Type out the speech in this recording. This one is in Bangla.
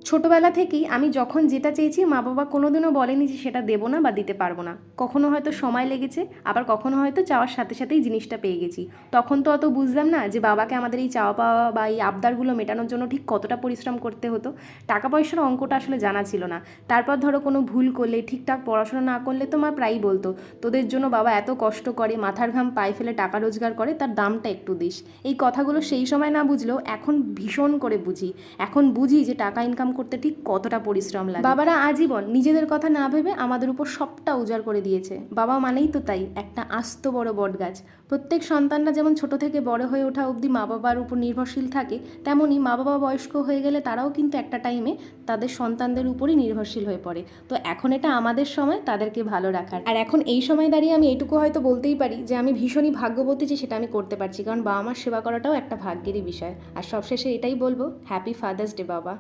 ছোটবেলা থেকেই আমি যখন যেটা চেয়েছি মা বাবা কোনোদিনও বলেনি যে সেটা দেবো না বা দিতে পারবো না। কখনো হয়তো সময় লেগেছে, আবার কখনো হয়তো চাওয়ার সাথে সাথেই জিনিসটা পেয়ে গেছি। তখন তো অত বুঝতাম না যে বাবাকে আমাদের এই চাওয়া পাওয়া বা এই আবদারগুলো মেটানোর জন্য ঠিক কতটা পরিশ্রম করতে হতো। টাকা পয়সার অঙ্কটা আসলে জানা ছিল না। তারপর ধরো কোনো ভুল করলে, ঠিকঠাক পড়াশোনা না করলে তো মা প্রায়ই বলতো, তোদের জন্য বাবা এত কষ্ট করে, মাথার ঘাম পায়ে ফেলে টাকা রোজগার করে, তার দামটা একটু দিস। এই কথাগুলো সেই সময় না বুঝলেও এখন ভীষণ করে বুঝি। এখন বুঝি যে টাকা ইনকাম করতে ঠিক কতটা পরিশ্রম লাগে। বাবারা আজীবন নিজেদের কথা না ভেবে আমাদের উপর সবটা উজাড় করে দিয়েছে। বাবা মানেই তো তাই একটা আস্ত বড় বটগাছ। প্রত্যেক সন্তানরা যেমন ছোট থেকে বড় হয়ে ওঠা অবধি মা বাবার উপর নির্ভরশীল থাকে, তেমনই মা বাবা বয়স্ক হয়ে গেলে তারাও কিন্তু একটা টাইমে তাদের সন্তানদের উপরই নির্ভরশীল হয়ে পড়ে। তো এখন এটা আমাদের সময় তাদেরকে ভালো রাখার। আর এখন এই সময় দাঁড়িয়ে আমি এইটুকু হয়তো বলতেই পারি যে আমি ভীষণই ভাগ্যবতী যে সেটা আমি করতে পারছি, কারণ বাবা মার সেবা করাটাও একটা ভাগ্যেরই বিষয়। আর সবশেষে এটাই বলবো, হ্যাপি ফাদার্স ডে বাবা।